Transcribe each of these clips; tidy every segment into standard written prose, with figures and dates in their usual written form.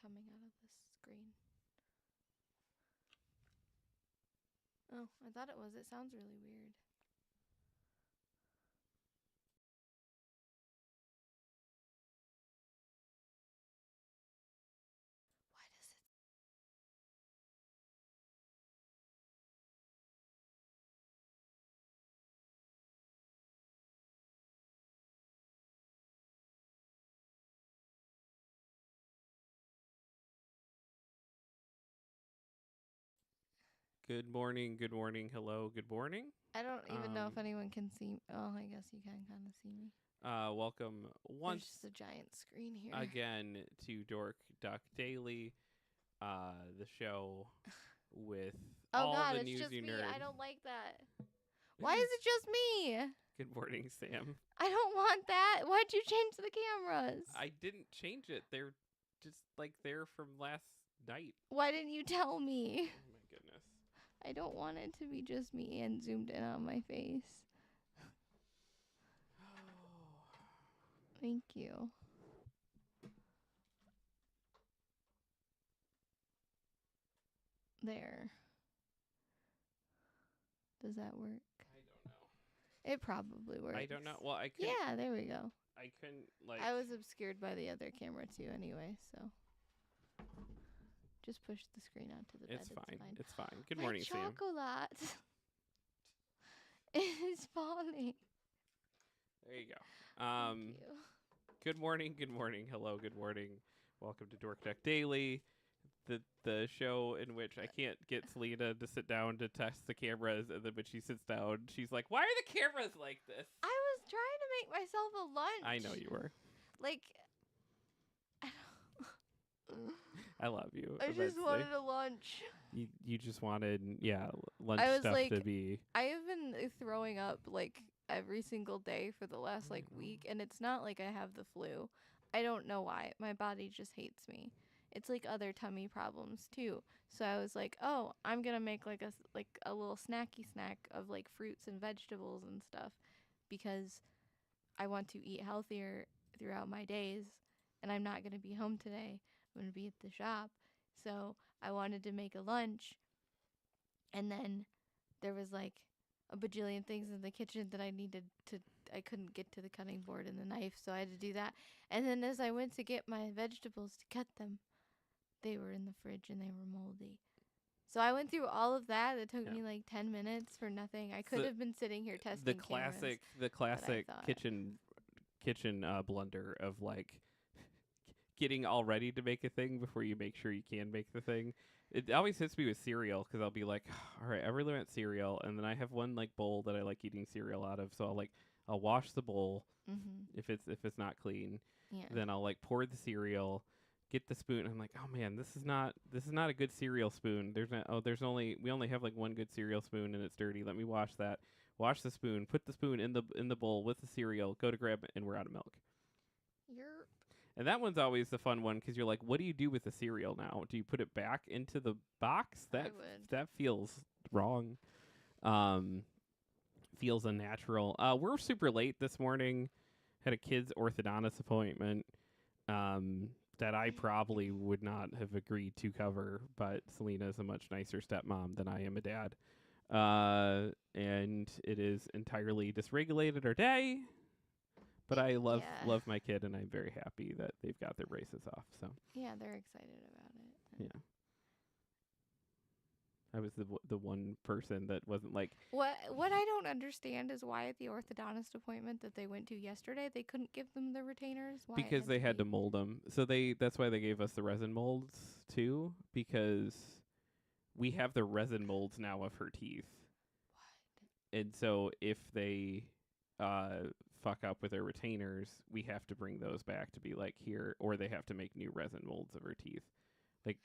coming out of this screen. Oh, I thought it was. It sounds really weird. Why does it? Good morning, hello, good morning. I don't even know if anyone can see. Oh, I guess you can kind of see me. Welcome There's once just a giant screen here. again to Dork Duck Daily, the show with Oh all God, the it's news just you me. nerd. I don't like that. Why is it just me? Good morning, Sam. I don't want that. Why'd you change the cameras? I didn't change it. They're just like there from last night. Why didn't you tell me? Oh my goodness. I don't want it to be just me and zoomed in on my face. Thank you. There. Does that work? I don't know. It probably works. I don't know. Well, I couldn't. Yeah, there we go. I couldn't like. I was obscured by the other camera too anyway, so. Just push the screen onto the bed. It's fine. It's fine. Good My morning, Sam. chocolate is falling. There you go. Thank you. Good morning, hello, good morning. Welcome to Dork Duck Daily, the show in which I can't get Selena to sit down to test the cameras, and then when she sits down, she's like, "Why are the cameras like this?" I was trying to make myself a lunch. I know you were. Like, I love you. I just wanted a lunch. You just wanted lunch I was stuff like, to be. I have been throwing up like every single day for the last like week, and it's not like I have the flu. I don't know why. My body just hates me. It's like other tummy problems too. So I was like, oh, I'm gonna make like a little snacky snack of like fruits and vegetables and stuff, because I want to eat healthier throughout my days, and I'm not gonna be home today. I'm gonna be at the shop. So I wanted to make a lunch, and then there was like a bajillion things in the kitchen that I couldn't get to the cutting board and the knife, so I had to do that. And then as I went to get my vegetables to cut them, they were in the fridge and they were moldy. So I went through all of that. It took me like 10 minutes for nothing. I could have been sitting here testing the classic kitchen blunder of like getting all ready to make a thing before you make sure you can make the thing. It always hits me with cereal because I'll be like, all right, I really want cereal, and then I have one like bowl that I like eating cereal out of, so I'll wash the bowl if it's not clean. Yeah. Then I'll like pour the cereal, get the spoon. And I'm like, oh man, this is not a good cereal spoon. We only have like one good cereal spoon and it's dirty. Let me wash that. Wash the spoon. Put the spoon in the bowl with the cereal. Go to grab it, and we're out of milk. You're And that one's always the fun one because you're like, what do you do with the cereal now? Do you put it back into the box? That feels wrong. Feels unnatural. We're super late this morning. Had a kid's orthodontist appointment that I probably would not have agreed to cover, but Selena is a much nicer stepmom than I am a dad. And it is entirely dysregulated our day. But I love my kid, and I'm very happy that they've got their braces off. So yeah, they're excited about it. yeah, I was the one person that wasn't like. What I don't understand is why at the orthodontist appointment that they went to yesterday they couldn't give them the retainers. Why Because they had to mold them, so that's why they gave us the resin molds too. Because we have the resin molds now of her teeth. What? And so if they fuck up with their retainers, we have to bring those back to be like here, or they have to make new resin molds of her teeth. Like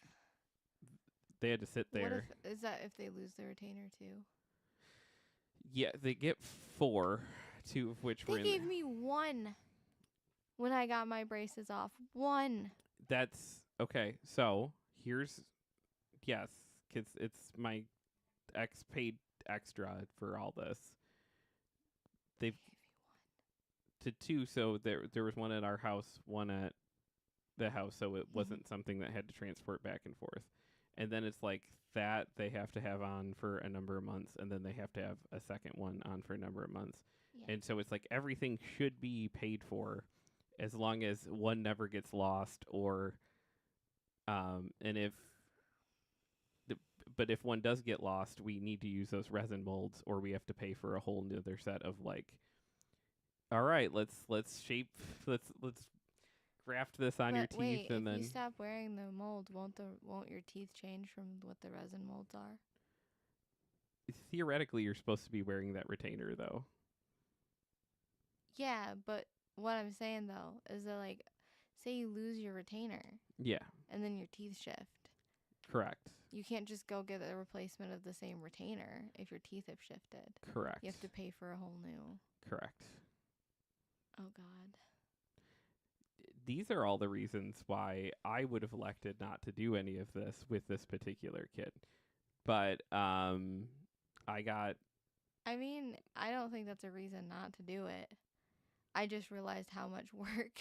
they had to sit there. Is that if they lose the retainer too? Yeah, they get 4, 2 of which they gave me 1 when I got my braces off. 1. That's okay. So here's kids. It's my ex paid extra for all this. They've gave me 1 to 2, so there was one at our house, one at the house, so it wasn't something that had to transport back and forth. And then it's like that they have to have on for a number of months, and then they have to have a second one on for a number of months. Yeah. And so it's like everything should be paid for as long as one never gets lost, or and but if one does get lost, we need to use those resin molds, or we have to pay for a whole nother set of like, all right, let's graft this on your But wait, teeth, and if then you stop wearing the mold, won't your teeth change from what the resin molds are? theoretically you're supposed to be wearing that retainer though. Yeah, but what I'm saying though is that, like, say you lose your retainer Yeah, and then your teeth shift. correct. You can't just go get a replacement of the same retainer if your teeth have shifted. Correct. You have to pay for a whole new. Correct. Oh God. These are all the reasons why I would have elected not to do any of this with this particular kid. But I got. I mean, I don't think that's a reason not to do it. I just realized how much work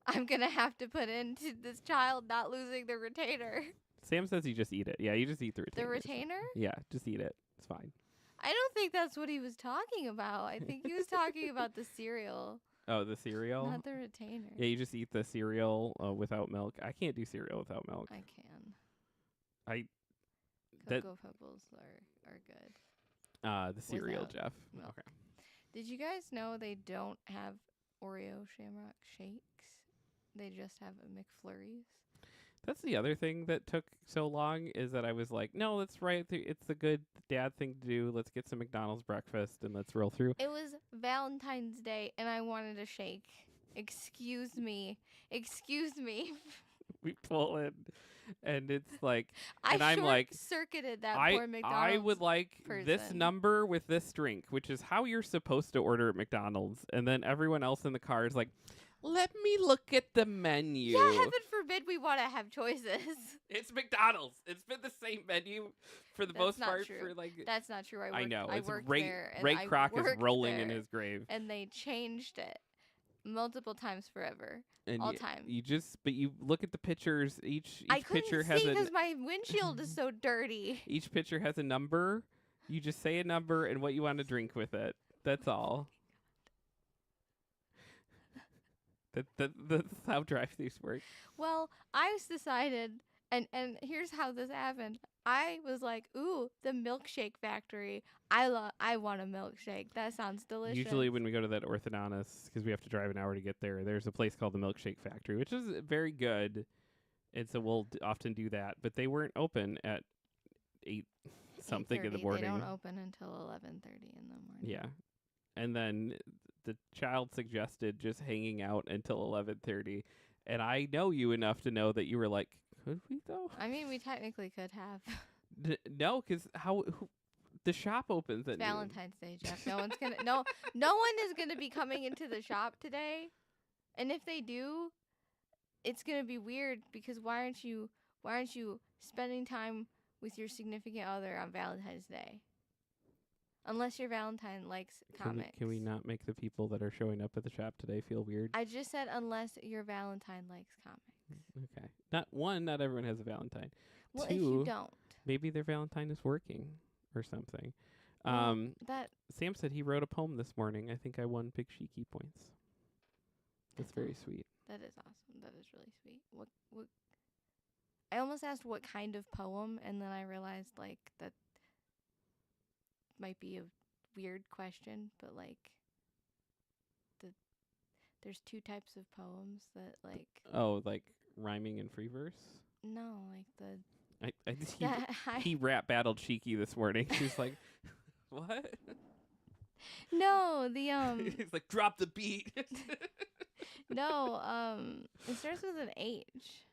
I'm gonna have to put into this child not losing the retainer. Sam says you just eat it. Yeah, you just eat the retainer. The retainer? Yeah, just eat it. It's fine. I don't think that's what he was talking about. I think he was talking about the cereal. Oh, the cereal? Not the retainer. Yeah, you just eat the cereal without milk. I can't do cereal without milk. I can. I Cocoa Pebbles are good. The cereal, Without Jeff. milk. Okay. Did you guys know they don't have Oreo Shamrock shakes? They just have a McFlurries. That's the other thing that took so long, is that I was like, no, that's right. It's the good dad thing to do. Let's get some McDonald's breakfast and let's roll through. It was Valentine's Day and I wanted a shake. Excuse me. Excuse me. We pull in and it's like, I and I'm like, circuited that I poor McDonald's. I would like this person. number with this drink, which is how you're supposed to order at McDonald's. And then everyone else in the car is like, let me look at the menu. Yeah, heaven forbid we want to have choices. It's McDonald's. It's been the same menu for the That's most not part true. for like. That's not true. I know. I It's worked Ray there. And Ray I Kroc is worked rolling there, in his grave. and they changed it multiple times forever. And all time. But you look at the pictures. Each I picture couldn't has see a. because my windshield is so dirty. Each picture has a number. You just say a number and what you want to drink with it. That's all. That's how drive-thrus work. Well, I decided, and here's how this happened. I was like, ooh, the milkshake factory. I want a milkshake. That sounds delicious. Usually when we go to that orthodontist, because we have to drive an hour to get there, there's a place called the Milkshake Factory, which is very good. And so we'll often do that. But they weren't open at 8 something in the morning. They don't open until 11:30 in the morning. Yeah. And then the child suggested just hanging out until 11:30. And I know you enough to know that you were like, could we though? I mean, we technically could have. No, because the shop opens at Valentine's Day, Jeff. No one's gonna no one is gonna be coming into the shop today. And if they do, it's gonna be weird because why aren't you spending time with your significant other on Valentine's Day? Unless your Valentine likes comics. Can we not make the people that are showing up at the shop today feel weird? I just said unless your Valentine likes comics. Okay. Not everyone has a Valentine. Well, 2, if you don't. maybe their Valentine is working or something. That Sam said he wrote a poem this morning. I think I won Big Sheiky points. That's very awesome. sweet. That is awesome. That is really sweet. What I almost asked what kind of poem, and then I realized like that might be a weird question, but like there's 2 types of poems that like Like rhyming and free verse? no, like he rap battled Sheiky this morning. He's like, what? No, He's like, drop the beat. no, it starts with an H.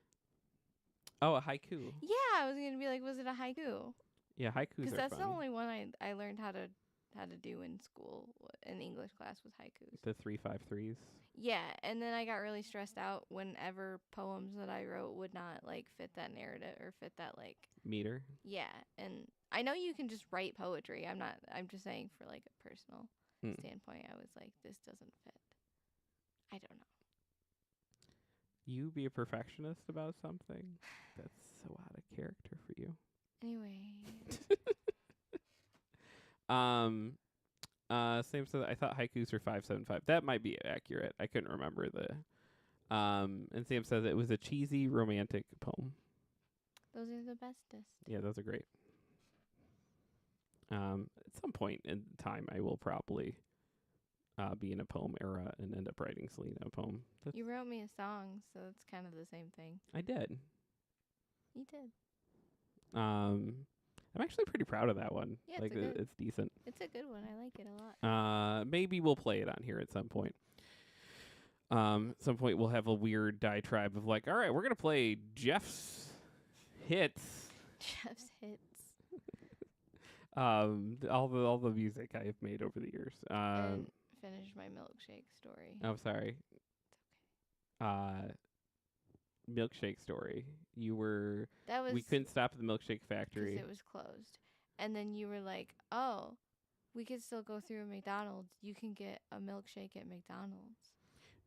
Oh, a haiku. Yeah, I was gonna be like, was it a haiku? Yeah, haikus Because are that's fun. the only one I learned how to do in school in English class was haikus. The 3-5-3s. Yeah, and then I got really stressed out whenever poems that I wrote would not like fit that narrative or fit that like meter. Yeah, and I know you can just write poetry. I'm just saying for like a personal standpoint, I was like, this doesn't fit. I don't know. You be a perfectionist about something? That's so out of character for you. Anyway. Sam says I thought haikus were 575. That might be accurate. I couldn't remember the. And Sam says it was a cheesy romantic poem. Those are the bestest. Yeah, those are great. At some point in time, I will probably be in a poem era and end up writing Selena a poem. You wrote me a song, so it's kind of the same thing. I did. You did. I'm actually pretty proud of that one. Yeah, like it's decent. It's a good one. I like it a lot. Maybe we'll play it on here at some point. Some point we'll have a weird diatribe of like, all right, we're gonna play Jeff's hits. Jeff's hits. All the music I have made over the years. And finish my milkshake story. I'm sorry. It's okay. Milkshake story. You were. That was. We couldn't stop at the milkshake factory because it was closed, and then you were like, "Oh, we could still go through a McDonald's. You can get a milkshake at McDonald's."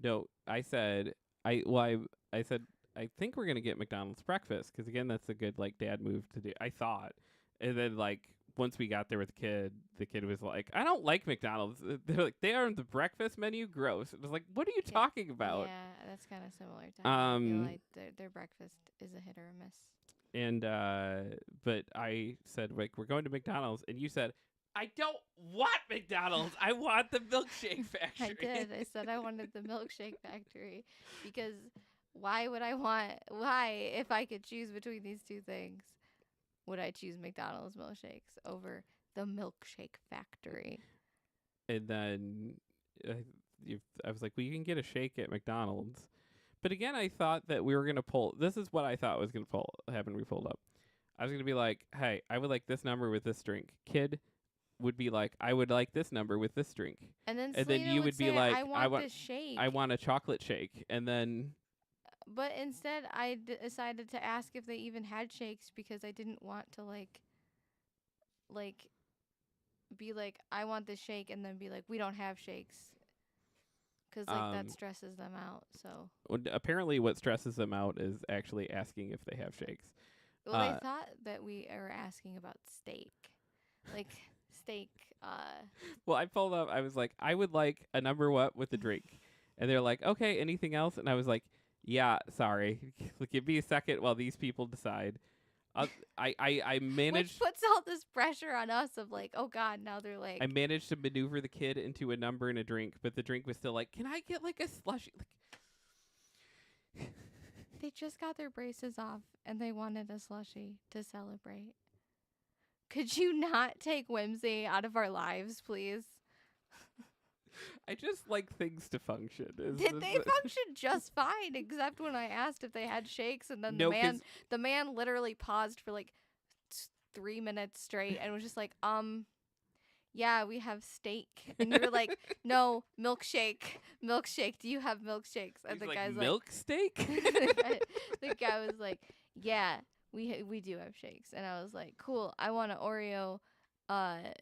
No, I said I said I think we're gonna get McDonald's breakfast because again that's a good like dad move to do. I thought, and then like once we got there with the kid was like, I don't like McDonald's. They're like they are on the breakfast menu. Gross. It was like, what are you talking about? Yeah, that's kind of similar to how I feel like their breakfast is a hit or a miss. And but I said like we're going to McDonald's, and you said I don't want McDonald's. I want the milkshake factory. I did. I said I wanted the milkshake factory because why if I could choose between these two things, would I choose McDonald's milkshakes over the milkshake factory? And then I was like, well, you can get a shake at McDonald's. But again, I thought that we were going to pull. This is what I thought was going to happen when we pulled up. I was going to be like, hey, I would like this number with this drink. Kid would be like, I would like this number with this drink. And then you would be like, I want this shake. I want a chocolate shake. And then. But instead, I decided to ask if they even had shakes because I didn't want to be like, I want this shake, and then be like, we don't have shakes. Because that stresses them out. So apparently, what stresses them out is actually asking if they have shakes. Well, they thought that we were asking about steak, like steak. Well, I pulled up. I was like, I would like a number what with the drink, and they're like, okay, anything else? And I was like, yeah, sorry, give me a second while these people decide. I managed. Which puts all this pressure on us of like, oh God, now they're like. I managed to maneuver the kid into a number and a drink, but the drink was still like, can I get like a slushie? Like, they just got their braces off and they wanted a slushie to celebrate. Could you not take whimsy out of our lives, please? I just like things to function. Did they function just fine, except when I asked if they had shakes, and then the man literally paused for like 3 minutes straight and was just like, yeah, we have steak. And you were like, no, milkshake. Do you have milkshakes? And the guy's like, milk steak? the guy was like, yeah, we do have shakes. And I was like, cool, I want an Oreo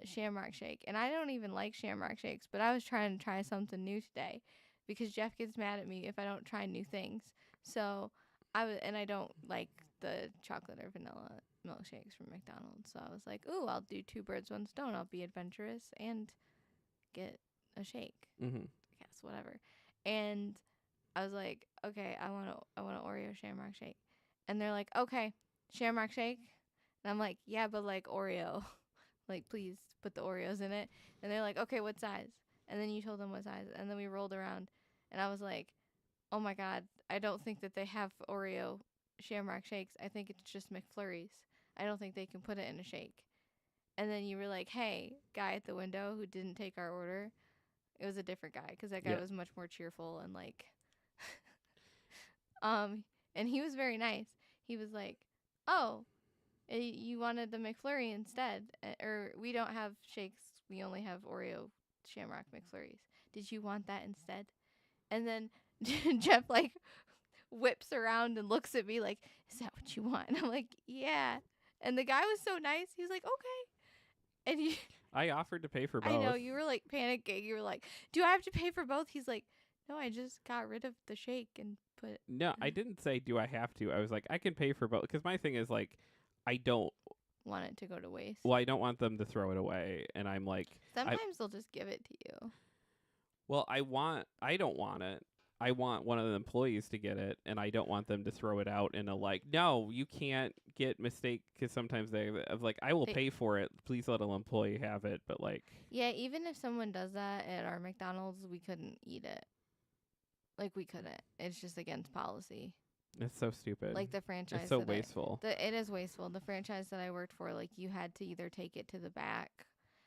shamrock shake. And I don't even like shamrock shakes, but I was trying to try something new today because Jeff gets mad at me if I don't try new things. So I don't like the chocolate or vanilla milkshakes from McDonald's. So I was like, ooh, I'll do 2 birds, 1 stone. I'll be adventurous and get a shake. Mm-hmm. I guess, whatever. And I was like, okay, I want an Oreo shamrock shake. And they're like, okay, shamrock shake. And I'm like, yeah, but like Oreo. Like, please put the Oreos in it. And they're like, okay, what size? And then you told them what size. And then we rolled around. And I was like, oh my God, I don't think that they have Oreo shamrock shakes. I think it's just McFlurries. I don't think they can put it in a shake. And then you were like, hey, guy at the window who didn't take our order. It was a different guy because that guy was much more cheerful and like, and he was very nice. He was like, oh, you wanted the McFlurry instead, or we don't have shakes. We only have Oreo Shamrock McFlurries. Did you want that instead? And then Jeff like whips around and looks at me like, is that what you want? And I'm like, yeah. And the guy was so nice. He was like, okay. And I offered to pay for both. I know, you were like panicking. You were like, do I have to pay for both? He's like, no, I just got rid of the shake and But No, I didn't say do I have to. I was like I can pay for both because my thing is like I don't want it to go to waste. well, I don't want them to throw it away, and I'm like sometimes they'll just give it to you. Well, I don't want it. I want one of the employees to get it, and I don't want them to throw it out in a like, no, you can't get mistake, because sometimes they of like, I will pay for it. Please let an employee have it. But like, yeah, even if someone does that at our McDonald's, we couldn't eat it. Like we couldn't. It's just against policy. It's so stupid. Like the franchise. It's so wasteful. It is wasteful. The franchise that I worked for, like you had to either take it to the back,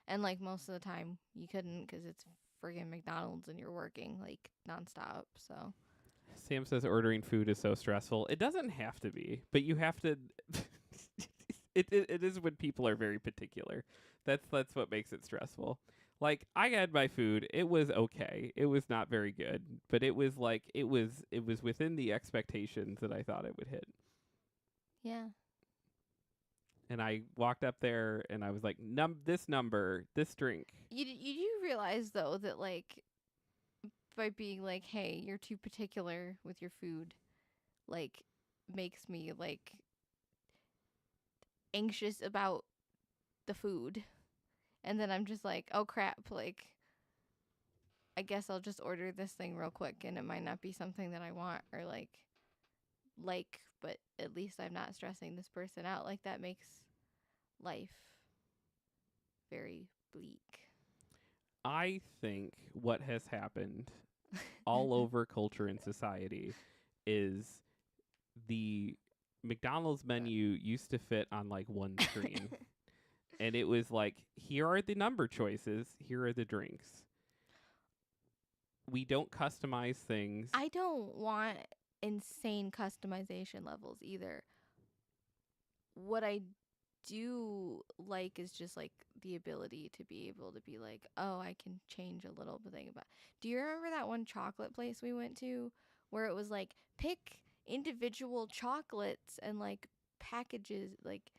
and like most of the time you couldn't because it's friggin' McDonald's and you're working like nonstop. So Sam says ordering food is so stressful. It doesn't have to be, but you have to. It is when people are very particular. That's what makes it stressful. Like I had my food, it was okay. It was not very good, but it was like it was within the expectations that I thought it would hit. Yeah. And I walked up there and I was like, this number, this drink. You do realize though that like by being like, hey, you're too particular with your food, like makes me like anxious about the food. And then I'm just like, oh crap, like I guess I'll just order this thing real quick and it might not be something that I want or like but at least I'm not stressing this person out. Like that makes life very bleak. I think what has happened all over culture and society is the McDonald's menu used to fit on like one screen. And it was like, here are the number choices, here are the drinks. We don't customize things. I don't want insane customization levels either. What I do like is just like the ability to be able to be like, oh, I can change a little thing about. Do you remember that one chocolate place we went to where it was like pick individual chocolates and like packages, like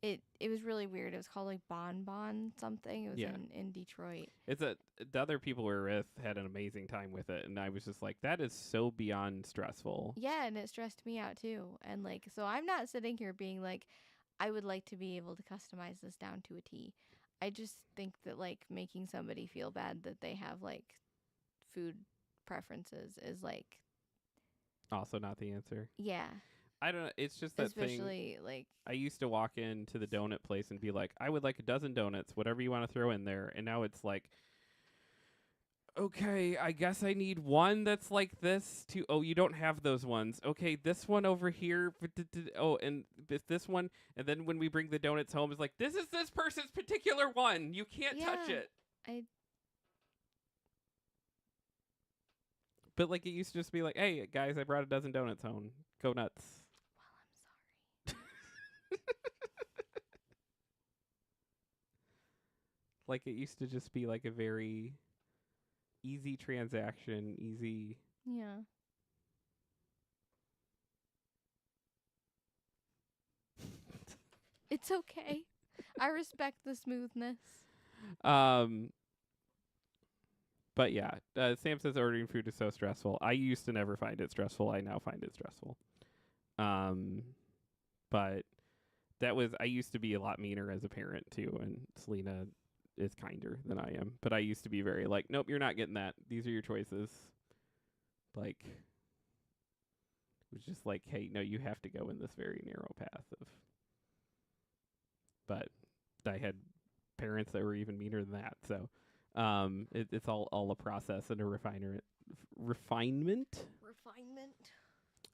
it was really weird. It was called like Bon Bon something. It was in Detroit. The other people we were with had an amazing time with it, and I was just like, that is so beyond stressful. Yeah, and it stressed me out too. And like, so I'm not sitting here being like, I would like to be able to customize this down to a T. I just think that like making somebody feel bad that they have like food preferences is like also not the answer. Yeah. I don't know. It's just that especially thing. Like I used to walk into the donut place and be like, I would like a dozen donuts, whatever you want to throw in there. And now it's like, okay, I guess I need one that's like this too. Oh, you don't have those ones. Okay, this one over here. Oh, and this one. And then when we bring the donuts home, it's like, this is this person's particular one. You can't touch it. But like it used to just be like, hey, guys, I brought a dozen donuts home. Go nuts. Well, I'm sorry. Like it used to just be like a very easy transaction, easy. Yeah. It's okay. I respect the smoothness. But yeah, Sam says ordering food is so stressful. I used to never find it stressful. I now find it stressful. But I used to be a lot meaner as a parent too, and Selena is kinder than I am. But I used to be very like, nope, you're not getting that. These are your choices. Like, it was just like, hey, no, you have to go in this very narrow path of. But I had parents that were even meaner than that, so it's all a process and a refinement.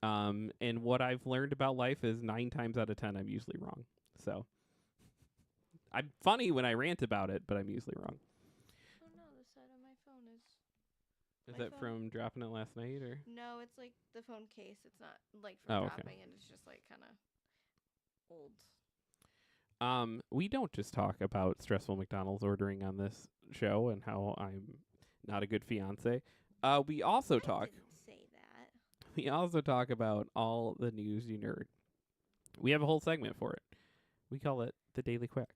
And what I've learned about life is 9 times out of 10 I'm usually wrong. So I'm funny when I rant about it, but I'm usually wrong. Oh no, the side of my phone is. Is that from dropping it last night or? No, it's like the phone case. It's not like from dropping it. It's just like kind of old. We don't just talk about stressful McDonald's ordering on this show and how I'm not a good fiance. We also talk. Didn't say that. We also talk about all the news you nerd. We have a whole segment for it. We call it the Daily Quack.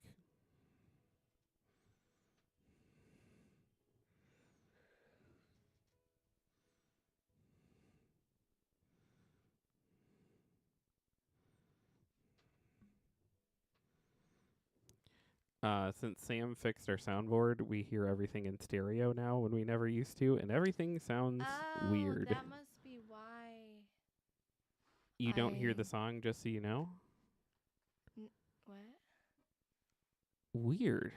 Since Sam fixed our soundboard, we hear everything in stereo now when we never used to, and everything sounds weird. That must be why. You don't hear the song, just so you know? What? Weird.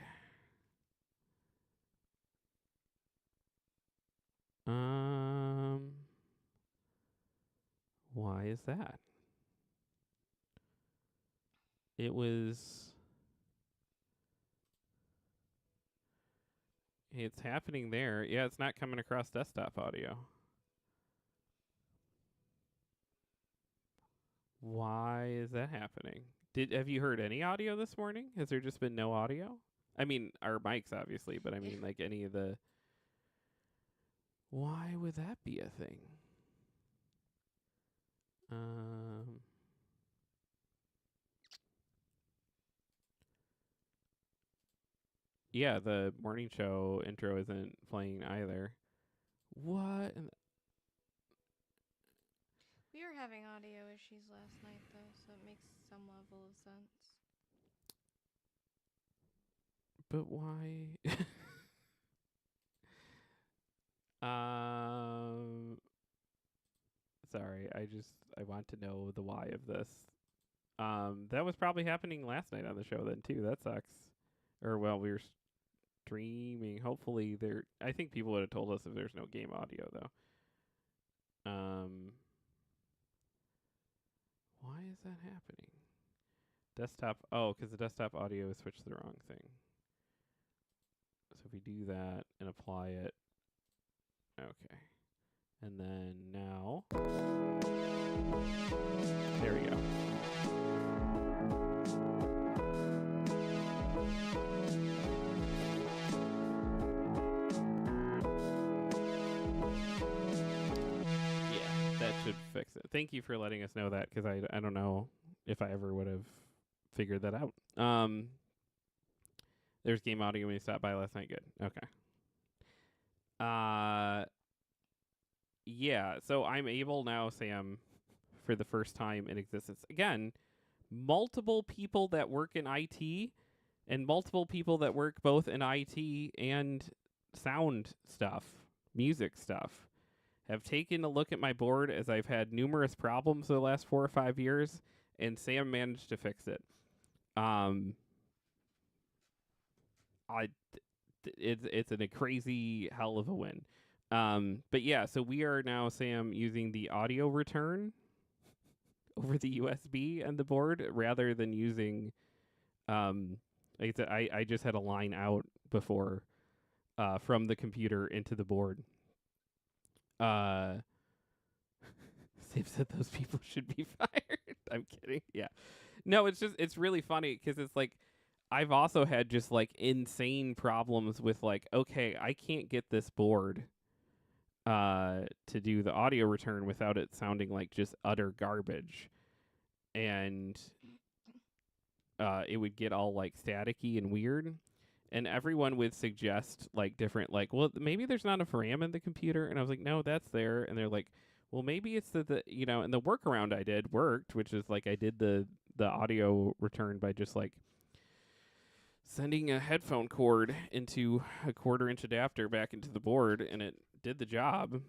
Why is that? It was... It's happening there. Yeah, it's not coming across desktop audio. Why is that happening? Have you heard any audio this morning? Has there just been no audio? I mean, our mics, obviously, but I mean, like any of the... Why would that be a thing? Yeah, the morning show intro isn't playing either. What? We were having audio issues last night, though, so it makes some level of sense. But why? Sorry, I want to know the why of this. That was probably happening last night on the show then too. That sucks. Or well, we were streaming. Hopefully I think people would have told us if there's no game audio though. Why is that happening? Desktop. Oh, because the desktop audio is switched to the wrong thing. So if we do that and apply it, okay. And then now, there we go. That should fix it. Thank you for letting us know that, because I don't know if I ever would have figured that out. There's game audio when you stopped by last night. Good. Okay. Yeah, so I'm able now, Sam, for the first time in existence. Again, multiple people that work in IT and multiple people that work both in IT and sound stuff, music stuff, have taken a look at my board as I've had numerous problems the last 4 or 5 years, and Sam managed to fix it. It's a crazy hell of a win. But yeah, so we are now, Sam, using the audio return over the USB and the board rather than using, like I said, I just had a line out before from the computer into the board. Sam said those people should be fired. I'm kidding. Yeah. No, it's really funny because it's like, I've also had just like insane problems with like, okay, I can't get this board to do the audio return without it sounding like just utter garbage. And it would get all like staticky and weird. And everyone would suggest like different, like, well, maybe there's not enough RAM in the computer. And I was like, no, that's there. And they're like, well, maybe it's the you know, and the workaround I did worked, which is like I did the audio return by just like sending a headphone cord into a 1/4-inch adapter back into the board, and it did the job.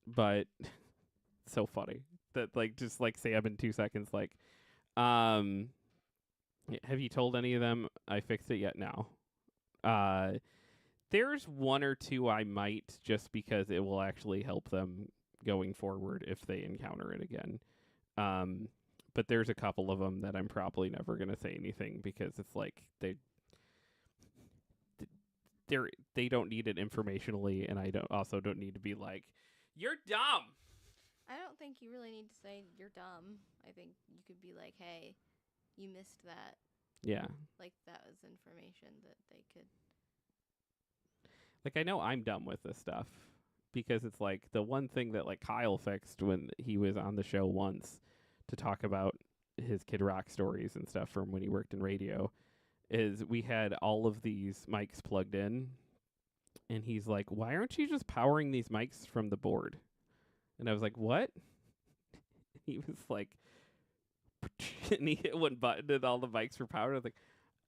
But so funny that like just like Sam in 2 seconds, like, have you told any of them I fixed it yet? No. There's 1 or 2 I might, just because it will actually help them going forward if they encounter it again. But there's a couple of them that I'm probably never going to say anything, because it's like they don't need it informationally, and I don't need to be like, you're dumb. I don't think you really need to say you're dumb. I think you could be like, hey, you missed that. Yeah. Like that was information that they could. Like, I know I'm dumb with this stuff, because it's like the one thing that like Kyle fixed when he was on the show once to talk about his Kid Rock stories and stuff from when he worked in radio, is we had all of these mics plugged in, and he's like, why aren't you just powering these mics from the board? And I was like, what? He was like, and he hit one button and all the mics were powered. I was like,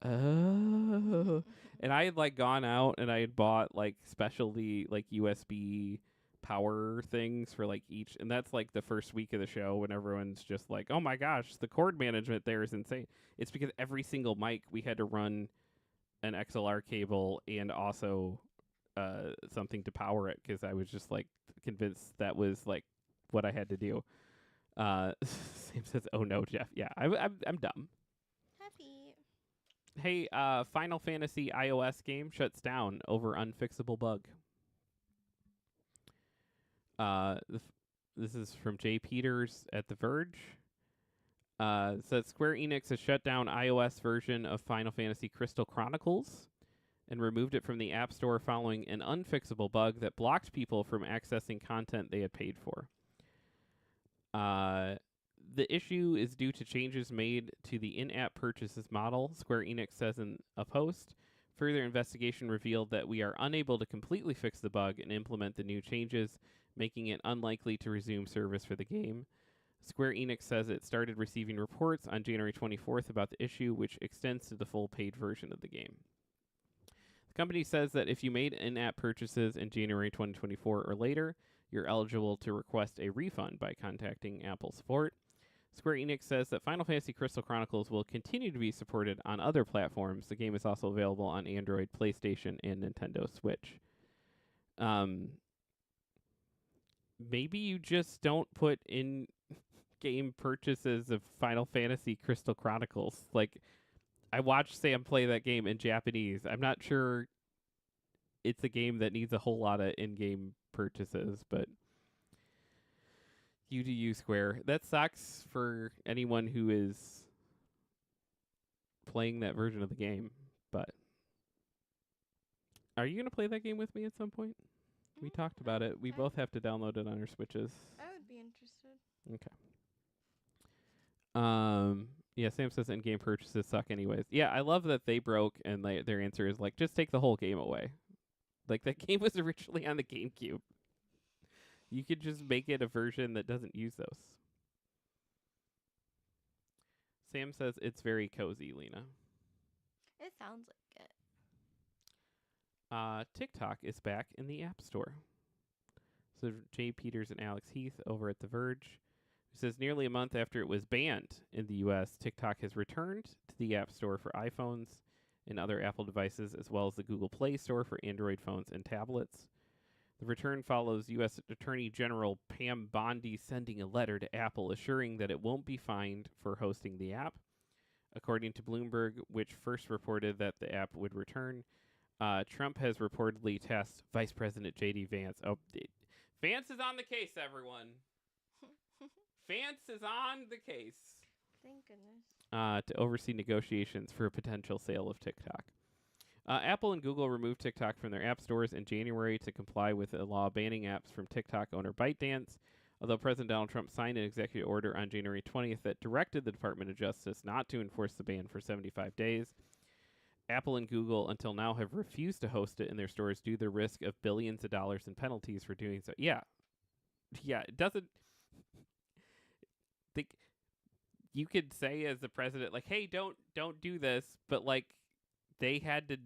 Oh. And I had like gone out and I had bought like specialty like USB power things for like each, and that's like the first week of the show when everyone's just like, "Oh my gosh, the cord management there is insane." It's because every single mic we had to run an XLR cable and also something to power it, because I was just like convinced that was like what I had to do. Sam says, "Oh no, Jeff." Yeah, I'm dumb. Happy. Hey, Final Fantasy iOS game shuts down over unfixable bug. This is from Jay Peters at The Verge. Says Square Enix has shut down iOS version of Final Fantasy Crystal Chronicles and removed it from the App Store following an unfixable bug that blocked people from accessing content they had paid for. The issue is due to changes made to the in-app purchases model, Square Enix says in a post. Further investigation revealed that we are unable to completely fix the bug and implement the new changes, making it unlikely to resume service for the game. Square Enix says it started receiving reports on January 24th about the issue, which extends to the full paid version of the game. The company says that if you made in-app purchases in January 2024 or later, you're eligible to request a refund by contacting Apple support. Square Enix says that Final Fantasy Crystal Chronicles will continue to be supported on other platforms. The game is also available on Android, PlayStation, and Nintendo Switch. Maybe you just don't put in game purchases of Final Fantasy Crystal Chronicles. Like, I watched Sam play that game in Japanese. I'm not sure it's a game that needs a whole lot of in-game purchases, but you do you, Square. That sucks for anyone who is playing that version of the game, but are you going to play that game with me at some point? We talked about it. We both have to download it on our Switches. I would be interested. Okay. Yeah, Sam says in-game purchases suck anyways. Yeah, I love that they broke and their answer is like, just take the whole game away. Like, that game was originally on the GameCube. You could just make it a version that doesn't use those. Sam says it's very cozy, Lena. It sounds like it. TikTok is back in the App Store. So Jay Peters and Alex Heath over at The Verge. It says nearly a month after it was banned in the U.S., TikTok has returned to the App Store for iPhones and other Apple devices, as well as the Google Play Store for Android phones and tablets. The return follows U.S. Attorney General Pam Bondi sending a letter to Apple assuring that it won't be fined for hosting the app. According to Bloomberg, which first reported that the app would return, Trump has reportedly tasked Vice President J.D. Vance. Vance is on the case, everyone. Vance is on the case. Thank goodness. To oversee negotiations for a potential sale of TikTok. Apple and Google removed TikTok from their app stores in January to comply with a law banning apps from TikTok owner ByteDance, although President Donald Trump signed an executive order on January 20th that directed the Department of Justice not to enforce the ban for 75 days. Apple and Google, until now, have refused to host it in their stores due to the risk of billions of dollars in penalties for doing so. Yeah, it doesn't... think you could say as the president, like, hey, don't do this, but like, they had to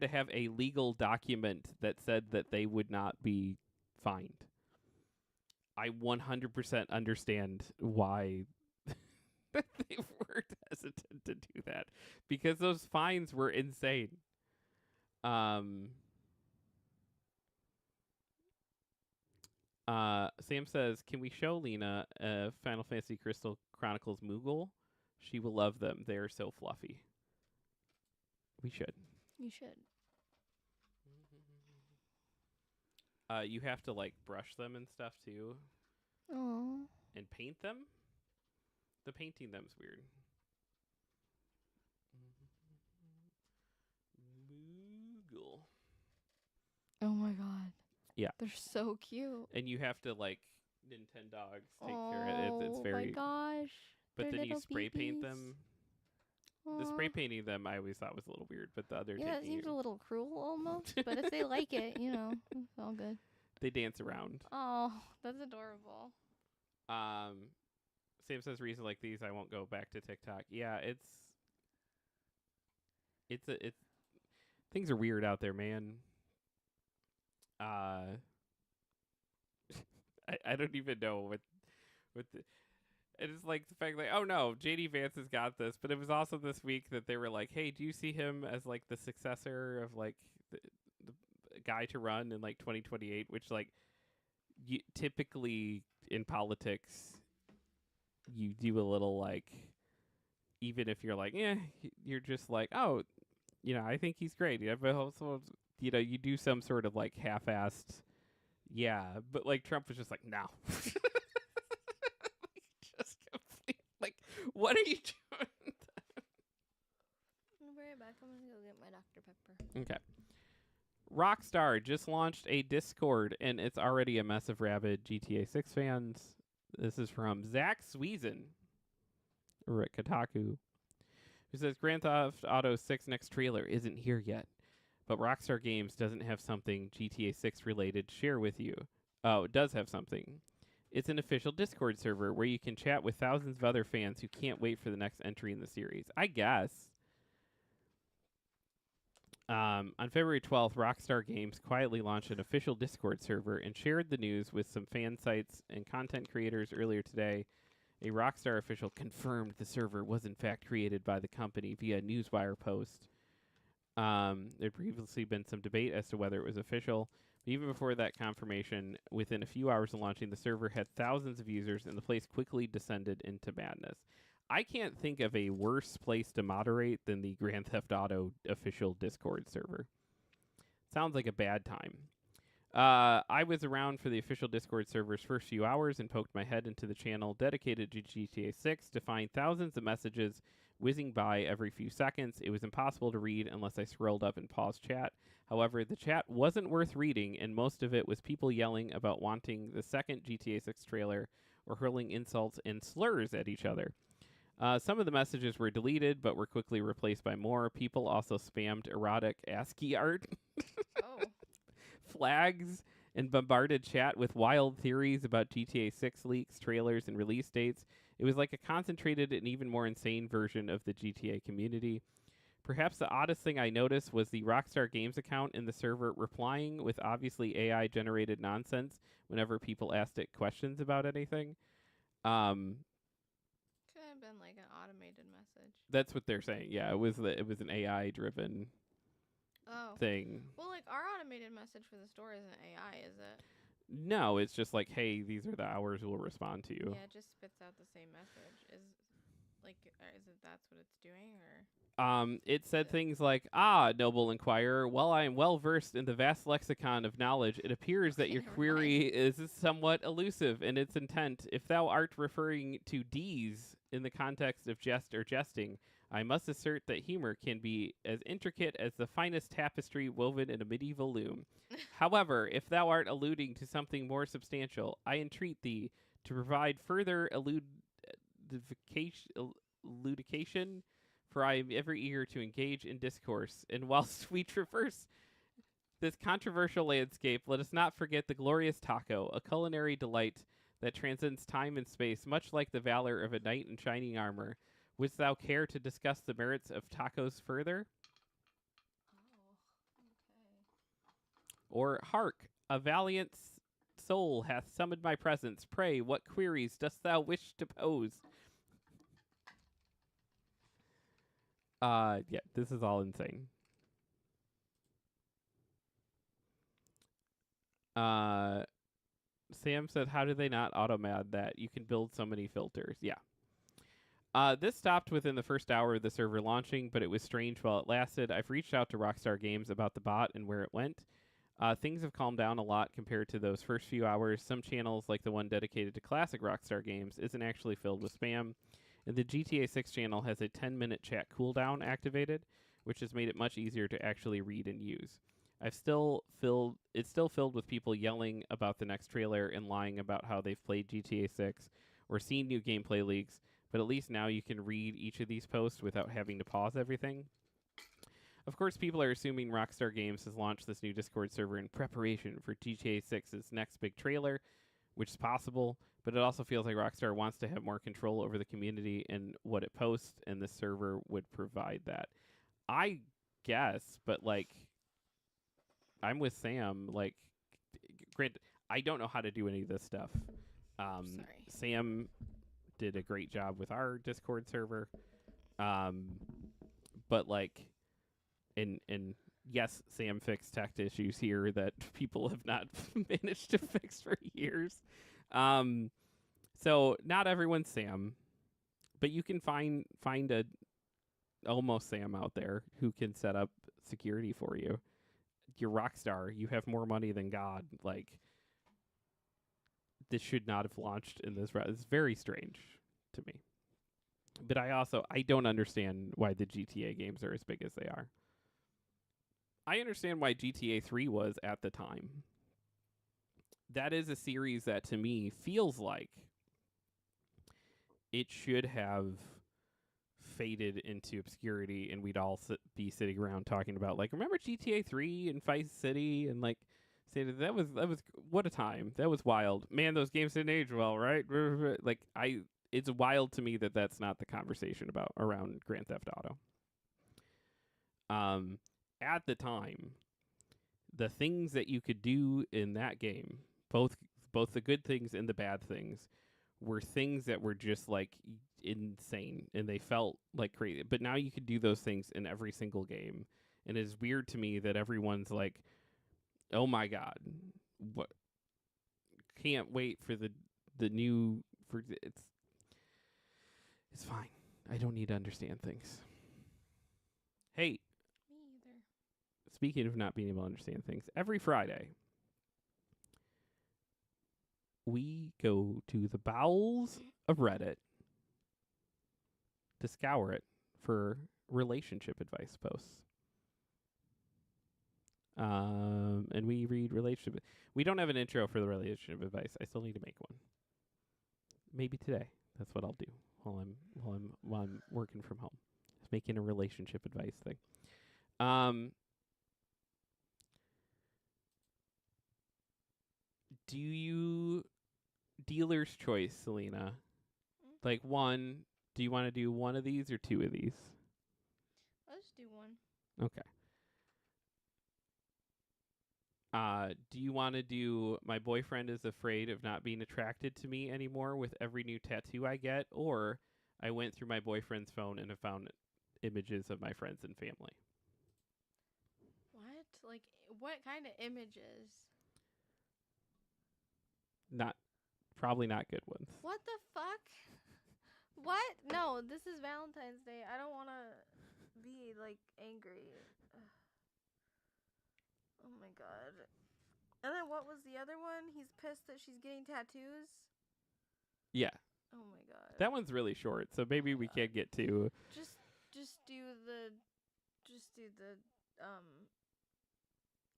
have a legal document that said that they would not be fined. I 100% understand why they were hesitant to do that, because those fines were insane. Sam says, can we show Lena Final Fantasy Crystal Chronicles Moogle? She will love them. They are so fluffy. We should. You should. You have to like brush them and stuff too. Oh. And paint them. The painting them's weird. Moogle. Oh my god. Yeah. They're so cute. And you have to like Nintendogs take care of it. It's very. Oh my gosh. But then you spray paint babies. them. The spray painting them I always thought was a little weird, but the other it seems a little cruel almost. But if they like it, it's all good. They dance around. Oh, that's adorable. Sam says reasons like these I won't go back to TikTok. Yeah, it's it's things are weird out there, man. I don't even know what the, it's like the fact like, oh no, JD Vance has got this, but it was also this week that they were like, hey, do you see him as like the successor of like the guy to run in like 2028, which like typically in politics you do a little like, even if you're like, yeah, you're just like, oh, I think he's great. Yeah, but also, you do some sort of like half-assed, yeah. But like Trump was just like, no, just complete. Like, what are you doing? I'll be right back. I'm gonna go get my Dr. Pepper. Okay. Rockstar just launched a Discord, and it's already a mess of rabid GTA 6 fans. This is from Zach Sweezen, or at Kotaku, who says Grand Theft Auto 6 next trailer isn't here yet, but Rockstar Games doesn't have something GTA 6 related to share with you. Oh, it does have something. It's an official Discord server where you can chat with thousands of other fans who can't wait for the next entry in the series. I guess. On February 12th, Rockstar Games quietly launched an official Discord server and shared the news with some fan sites and content creators earlier today. A Rockstar official confirmed the server was in fact created by the company via a Newswire post. There'd previously been some debate as to whether it was official. But even before that confirmation, within a few hours of launching, the server had thousands of users, and the place quickly descended into madness. I can't think of a worse place to moderate than the Grand Theft Auto official Discord server. Sounds like a bad time. I was around for the official Discord server's first few hours and poked my head into the channel dedicated to GTA 6 to find thousands of messages whizzing by every few seconds. It was impossible to read unless I scrolled up and paused chat. However, the chat wasn't worth reading, and most of it was people yelling about wanting the second GTA 6 trailer or hurling insults and slurs at each other. Some of the messages were deleted, but were quickly replaced by more. People also spammed erotic ASCII art, flags, and bombarded chat with wild theories about GTA 6 leaks, trailers, and release dates. It was like a concentrated and even more insane version of the GTA community. Perhaps the oddest thing I noticed was the Rockstar Games account in the server replying with obviously AI-generated nonsense whenever people asked it questions about anything. Could have been like an automated message. That's what they're saying. Yeah, it was an AI-driven thing. Well, like our automated message for the store isn't AI, is it? No, it's just like, hey, these are the hours we'll respond to you. Yeah, it just spits out the same message. Is it that's what it's doing, or? It said things like, noble inquirer, while I am well versed in the vast lexicon of knowledge, it appears that your query is somewhat elusive in its intent. If thou art referring to D's in the context of jest or jesting, I must assert that humor can be as intricate as the finest tapestry woven in a medieval loom. However, if thou art alluding to something more substantial, I entreat thee to provide further elucidation, for I am ever eager to engage in discourse. And whilst we traverse this controversial landscape, let us not forget the glorious taco, a culinary delight that transcends time and space, much like the valor of a knight in shining armor. Wouldst thou care to discuss the merits of tacos further? Or, hark, a valiant soul hath summoned my presence. Pray, what queries dost thou wish to pose? Yeah, this is all insane. Sam said, how do they not automad that? You can build so many filters. Yeah. This stopped within the first hour of the server launching, but it was strange while it lasted. I've reached out to Rockstar Games about the bot and where it went. Things have calmed down a lot compared to those first few hours. Some channels, like the one dedicated to classic Rockstar games, isn't actually filled with spam. And the GTA 6 channel has a 10-minute chat cooldown activated, which has made it much easier to actually read and use. It's still filled with people yelling about the next trailer and lying about how they've played GTA 6 or seen new gameplay leaks, but at least now you can read each of these posts without having to pause everything. Of course, people are assuming Rockstar Games has launched this new Discord server in preparation for GTA 6's next big trailer, which is possible, but it also feels like Rockstar wants to have more control over the community and what it posts, and this server would provide that. I guess, but like I'm with Sam. Like, granted, I don't know how to do any of this stuff. Sorry. Sam did a great job with our Discord server. But like, and yes, Sam fixed tech issues here that people have not managed to fix for years. So not everyone's Sam, but you can find a almost Sam out there who can set up security for you. You're rock star. You have more money than God. Like, this should not have launched in this route. It's very strange to me. But I don't understand why the GTA games are as big as they are. I understand why GTA 3 was at the time. That is a series that to me feels like it should have faded into obscurity, and we'd all be sitting around talking about, like, remember GTA 3 and Vice City, and like say that was what a time. That was wild. Man, those games didn't age well, right? Like, it's wild to me that that's not the conversation about around Grand Theft Auto. At the time, the things that you could do in that game, both the good things and the bad things, were things that were just like insane, and they felt like crazy. But now you could do those things in every single game, and it's weird to me that everyone's like, "Oh my god, what? Can't wait for the new for it's." It's fine. I don't need to understand things. Hey, Me either. speaking of not being able to understand things, every Friday we go to the bowels of Reddit to scour it for relationship advice posts. And we read relationship. We don't have an intro for the relationship advice. I still need to make one. Maybe today. That's what I'll do while I'm working from home. Just making a relationship advice thing. Do you dealer's choice, Selena? Like, one, do you want to do one of these or two of these? Let's do one. Okay. Do you want to do my boyfriend is afraid of not being attracted to me anymore with every new tattoo I get, or I went through my boyfriend's phone and have found images of my friends and family? What? Like, what kind of images? Probably not good ones. What the fuck? What? No, this is Valentine's Day. I don't want to be, like, angry. Ugh. Oh my god. And then what was the other one? He's pissed that she's getting tattoos? Yeah. Oh my god. That one's really short, so maybe we can't get to. Just do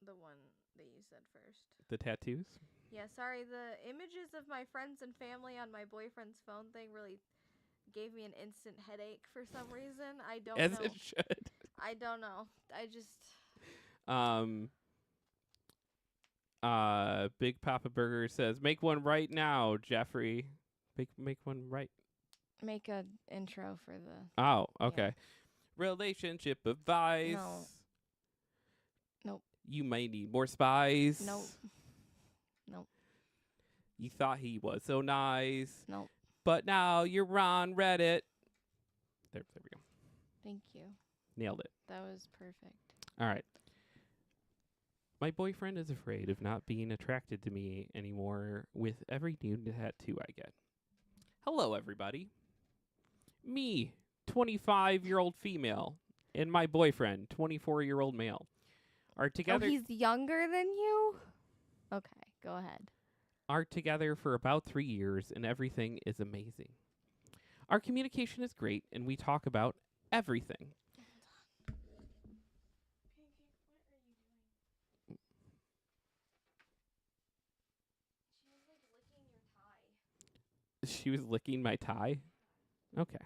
the one that you said first. The tattoos? Yeah, sorry. The images of my friends and family on my boyfriend's phone thing really gave me an instant headache for some reason. I don't know. As it should. I don't know. I just. Big Papa Burger says, "Make one right now, Jeffrey. Make one right." Make a intro for the. Oh, okay. Yeah. Relationship advice. No. Nope. You may need more spice. Nope. Nope. You thought he was so nice. Nope. But now you're on Reddit. There we go. Thank you. Nailed it. That was perfect. All right. My boyfriend is afraid of not being attracted to me anymore with every new tattoo I get. Hello, everybody. Me, 25-year-old female, and my boyfriend, 24-year-old male, are together. Oh, he's younger than you? Okay, go ahead. Are together for about 3 years, and everything is amazing. Our communication is great, and we talk about everything. She was licking my tie? Okay.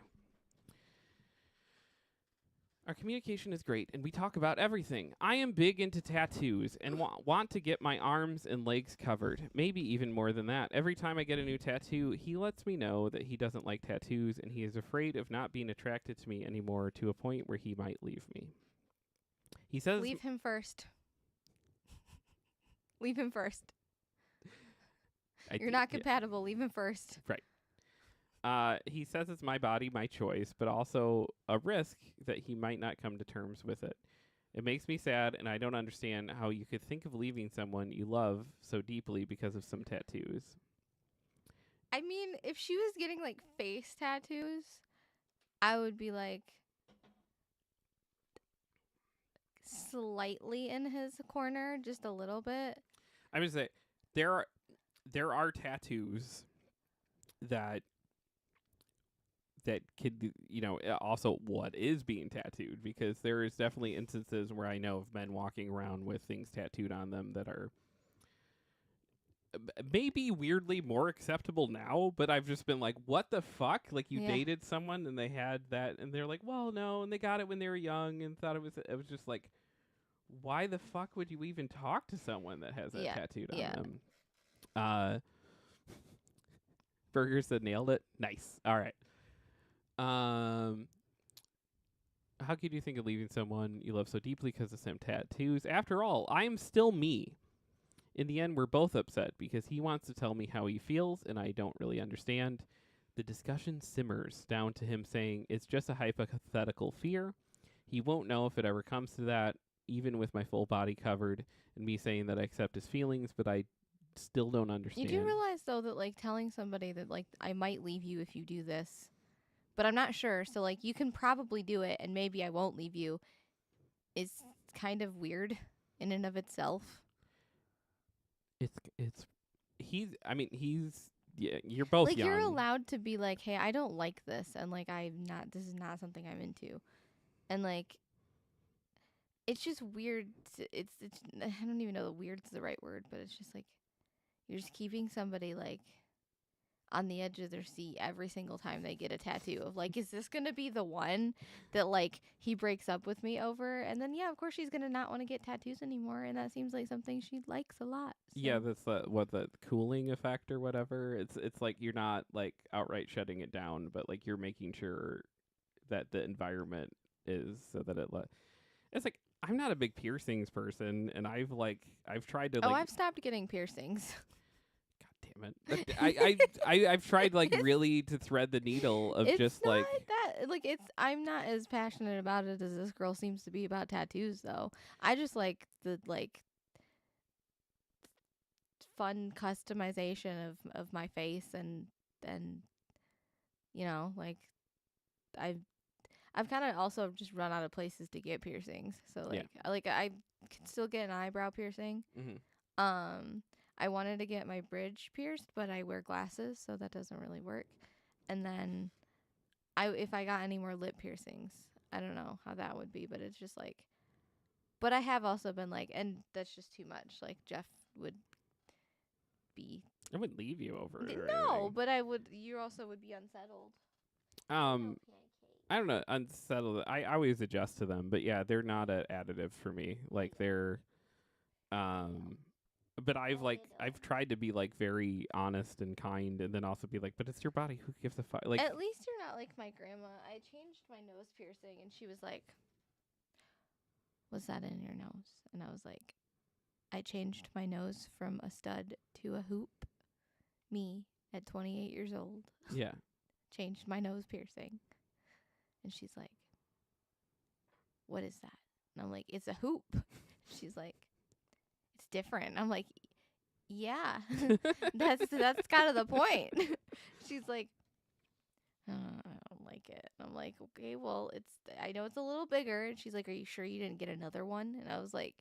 Our communication is great, and we talk about everything. I am big into tattoos and want to get my arms and legs covered, maybe even more than that. Every time I get a new tattoo, he lets me know that he doesn't like tattoos, and he is afraid of not being attracted to me anymore to a point where he might leave me. He says Leave him first. Leave him first. You're not compatible. Leave him first. Right. He says it's my body, my choice, but also a risk that he might not come to terms with it. It makes me sad, and I don't understand how you could think of leaving someone you love so deeply because of some tattoos. I mean, if she was getting like face tattoos, I would be like slightly in his corner, just a little bit. I'm just saying there are tattoos that could, also what is being tattooed, because there is definitely instances where I know of men walking around with things tattooed on them that are maybe weirdly more acceptable now, but I've just been like, what the fuck? Like, you dated someone and they had that, and they're like, well, no, and they got it when they were young and thought it was just like, why the fuck would you even talk to someone that has that tattooed on them? Burger said nailed it. Nice. All right. How could you think of leaving someone you love so deeply because of some tattoos? After all, I'm still me. In the end, we're both upset because he wants to tell me how he feels, and I don't really understand. The discussion simmers down to him saying it's just a hypothetical fear. He won't know if it ever comes to that, even with my full body covered, and me saying that I accept his feelings, but I still don't understand. You do realize, though, that, like, telling somebody that, like, I might leave you if you do this, but I'm not sure, so, like, you can probably do it, and maybe I won't leave you, is kind of weird in and of itself. He's you're both like, young. You're allowed to be like, hey, I don't like this, and, like, this is not something I'm into. And, like, it's just weird. It's I don't even know that weird's the right word, but it's just like, you're just keeping somebody, like, on the edge of their seat every single time they get a tattoo of, like, is this going to be the one that, like, he breaks up with me over? And then, yeah, of course she's going to not want to get tattoos anymore. And that seems like something she likes a lot. So. Yeah, that's the cooling effect or whatever. It's like you're not, like, outright shutting it down, but, like, you're making sure that the environment is so that it's like, I'm not a big piercings person, and I've tried to, like... Oh, I've stopped getting piercings. Damn it. I've tried, like, really to thread the needle of just, like... I'm not as passionate about it as this girl seems to be about tattoos, though. I just like the, like, fun customization of my face, and you know, like, I've kind of also just run out of places to get piercings. So, like, I can still get an eyebrow piercing. Mm-hmm. I wanted to get my bridge pierced, but I wear glasses, so that doesn't really work. And then if I got any more lip piercings, I don't know how that would be, but it's just like, but I have also been like, and that's just too much. Like, Jeff would be... I wouldn't leave you over it or No, anything. but you also would be unsettled. I don't know, unsettled. I always adjust to them, but yeah, they're not an additive for me. Like, they're, but I've tried to be, like, very honest and kind, and then also be like, but it's your body. Who gives a fuck? Like, at least you're not like my grandma. I changed my nose piercing, and she was like, "What's that in your nose?" And I was like, "I changed my nose from a stud to a hoop. Me at 28 years old. Yeah, changed my nose piercing." And she's like, "What is that?" And I'm like, "It's a hoop." She's like, "It's different." I'm like, "Yeah, that's kind of the point." She's like, "I don't like it." And I'm like, "Okay, well, I know it's a little bigger." And she's like, "Are you sure you didn't get another one?" And I was like,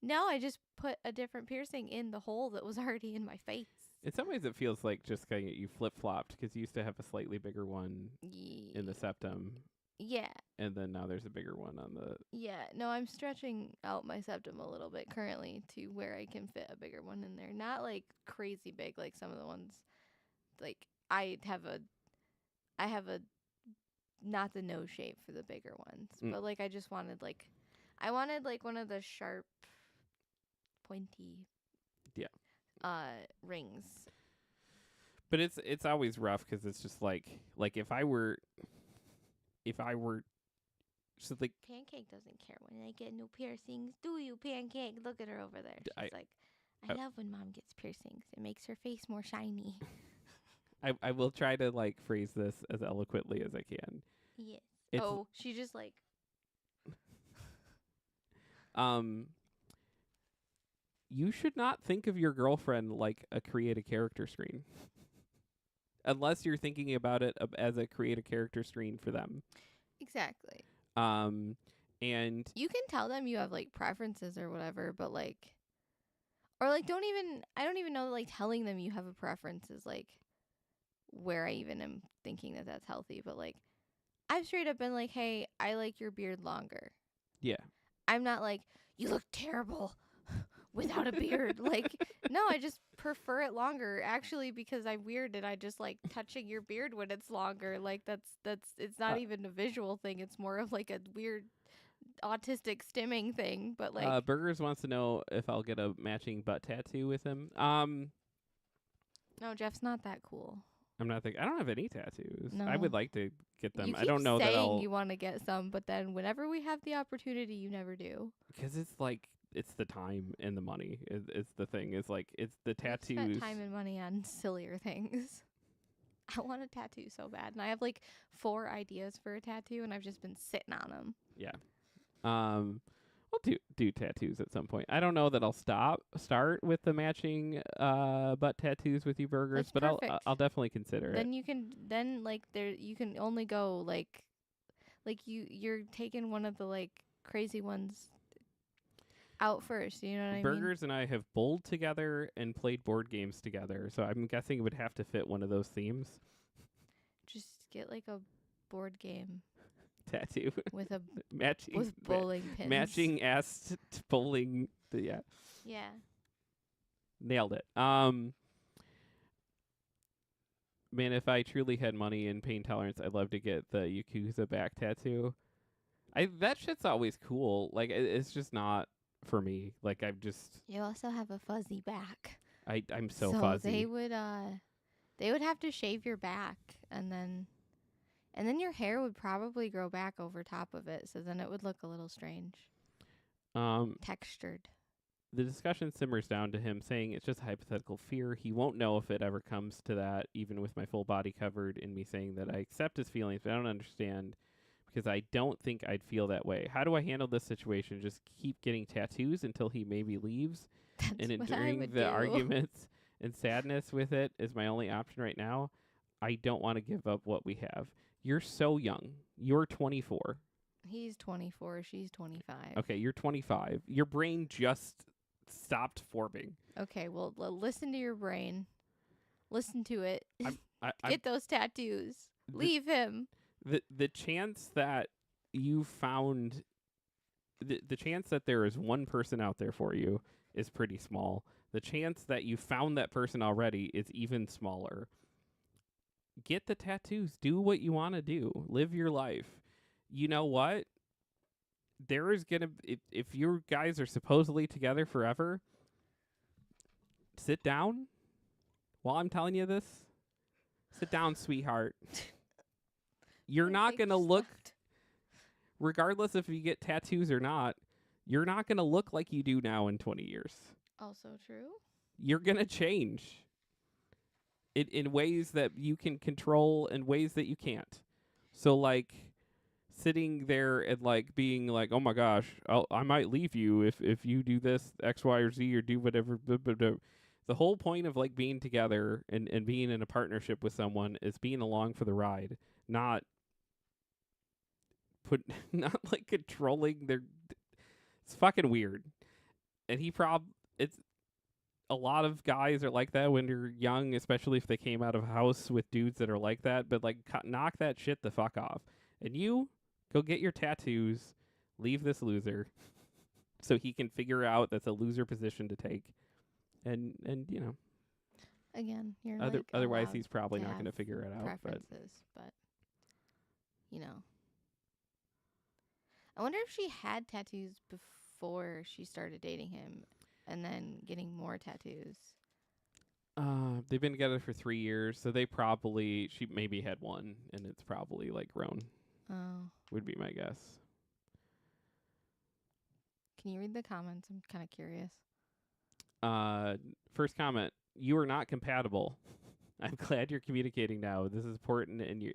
"No, I just put a different piercing in the hole that was already in my face." In some ways, it feels like just kind of you flip-flopped, because you used to have a slightly bigger one in the septum. Yeah. And then now there's a bigger one on the... Yeah. No, I'm stretching out my septum a little bit currently to where I can fit a bigger one in there. Not, like, crazy big like some of the ones. Like, I have a not the nose shape for the bigger ones. But, like, I just wanted, like... I wanted, like, one of the sharp, pointy... Yeah. Rings. But it's always rough, because it's just like if I were So like, Pancake doesn't care when I get new piercings. Do you, Pancake? Look at her over there. She's like, I love when Mom gets piercings. It makes her face more shiny. I will try to like phrase this as eloquently as I can. Yes. It's, She just like. You should not think of your girlfriend like a create a character screen. Unless you're thinking about it as a create a character screen for them. Exactly. And you can tell them you have like preferences or whatever, but like, or like, I don't even know that, like, telling them you have a preference is like where I even am thinking that that's healthy. But like, I've straight up been like, hey, I like your beard longer. Yeah. I'm not like, you look terrible without a beard. Like, no, I just prefer it longer, actually, because I'm weird and I just like touching your beard when it's longer. Like, it's not even a visual thing. It's more of like a weird autistic stimming thing. But like, Burgers wants to know if I'll get a matching butt tattoo with him. No, Jeff's not that cool. I'm not thinking. I don't have any tattoos. No. I would like to get them. You keep I don't know that I'll. you want to get some, but then whenever we have the opportunity, you never do. Because it's like it's the time and the money. It's the thing. It's like it's the tattoos. I've spent time and money on sillier things. I want a tattoo so bad, and I have like 4 ideas for a tattoo, and I've just been sitting on them. Yeah. We'll do tattoos at some point. I don't know that I'll start with the matching butt tattoos with you, Burgers, That's but perfect. I'll definitely consider then it. You can like there you can only go like you're taking one of the like crazy ones out first. You know what I mean? Burgers and I have bowled together and played board games together, so I'm guessing it would have to fit one of those themes. Just get like a board game Tattoo with a matching with bowling pins. matching ass bowling. Yeah. Yeah. Nailed it. Man, if I truly had money and pain tolerance, I'd love to get the Yakuza back tattoo. That shit's always cool. Like it's just not for me. Like I've just. You also have a fuzzy back. I'm so fuzzy. They would have to shave your back and then your hair would probably grow back over top of it, so then it would look a little strange. Textured. The discussion simmers down to him saying it's just a hypothetical fear. He won't know if it ever comes to that, even with my full body covered, and me saying that I accept his feelings, but I don't understand because I don't think I'd feel that way. How do I handle this situation? Just keep getting tattoos until he maybe leaves? That's and what enduring I would the do. arguments and sadness with it is my only option right now. I don't want to give up what we have. You're so young. You're 24. He's 24. She's 25. Okay, you're 25. Your brain just stopped forming. Okay, well, listen to your brain. Listen to it. I Get those tattoos. Leave him. The chance that you found the chance that there is one person out there for you is pretty small. The chance that you found that person already is even smaller. Get the tattoos. Do what you want to do. Live your life. You know what? There is going to if you guys are supposedly together forever, sit down while I'm telling you this. Sit down, sweetheart. You're not going to look, regardless if you get tattoos or not, you're not going to look like you do now in 20 years. Also true. You're going to change in ways that you can control and ways that you can't. So, like, sitting there and, like, being like, oh, my gosh, I might leave you if you do this X, Y, or Z or do whatever. Blah, blah, blah. The whole point of, like, being together and being in a partnership with someone is being along for the ride, not like controlling their. It's fucking weird. And it's a lot of guys are like that when you're young, especially if they came out of a house with dudes that are like that. But like, knock that shit the fuck off. And you go get your tattoos. Leave this loser, so he can figure out that's a loser position to take. And you know. Again, you're otherwise he's probably not going to figure it out. Preferences, but you know. I wonder if she had tattoos before she started dating him and then getting more tattoos. They've been together for 3 years, so she maybe had one, and it's probably like grown. Oh. Would be my guess. Can you read the comments? I'm kind of curious. First comment: you are not compatible. I'm glad you're communicating now. This is important, and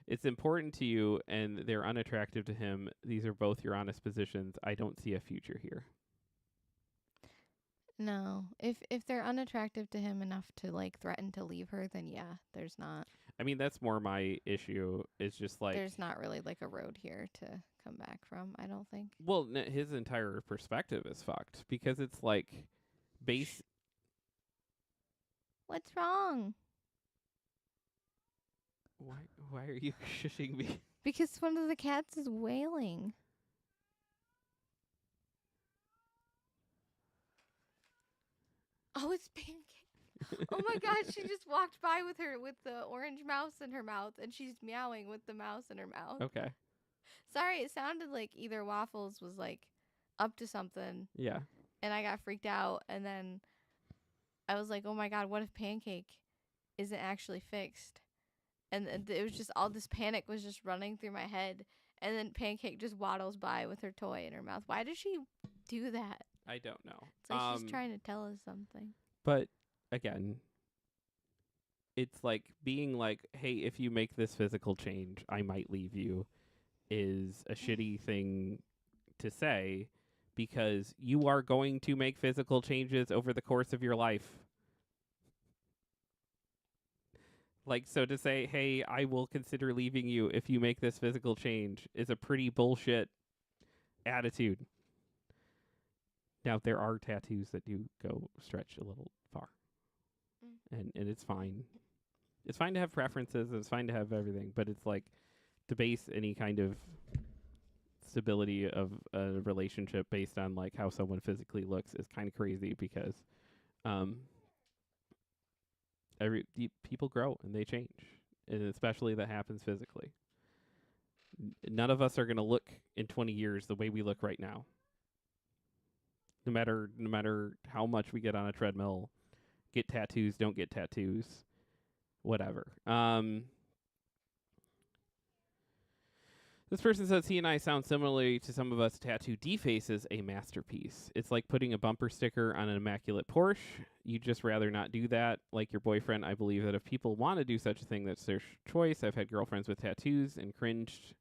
it's important to you, and they're unattractive to him. These are both your honest positions. I don't see a future here. No. If they're unattractive to him enough to like threaten to leave her, then yeah, there's not. I mean, that's more my issue. It's just like there's not really like a road here to come back from, I don't think. Well, his entire perspective is fucked because it's like base. What's wrong? Why are you shushing me? Because one of the cats is wailing. Oh, it's Pancake. Oh my god, she just walked by with the orange mouse in her mouth, and she's meowing with the mouse in her mouth. Okay. Sorry, it sounded like either Waffles was like up to something. Yeah. And I got freaked out, and then I was like, oh my god, what if Pancake isn't actually fixed? And it was just all this panic was just running through my head, and then Pancake just waddles by with her toy in her mouth. Why does she do that? I don't know. It's like she's trying to tell us something. But again, it's like being like, hey, if you make this physical change, I might leave you, is a shitty thing to say because you are going to make physical changes over the course of your life. Like, so to say, hey, I will consider leaving you if you make this physical change is a pretty bullshit attitude. Now, there are tattoos that do go stretch a little far. And it's fine. It's fine to have preferences. It's fine to have everything. But it's like to base any kind of stability of a relationship based on like how someone physically looks is kind of crazy because people grow and they change. And especially that happens physically. None of us are going to look in 20 years the way we look right now. No matter how much we get on a treadmill, get tattoos, don't get tattoos, whatever. This person says he and I sound similarly to some of us. Tattoo defaces a masterpiece. It's like putting a bumper sticker on an immaculate Porsche. You'd just rather not do that. Like your boyfriend, I believe that if people want to do such a thing, that's their choice. I've had girlfriends with tattoos and cringed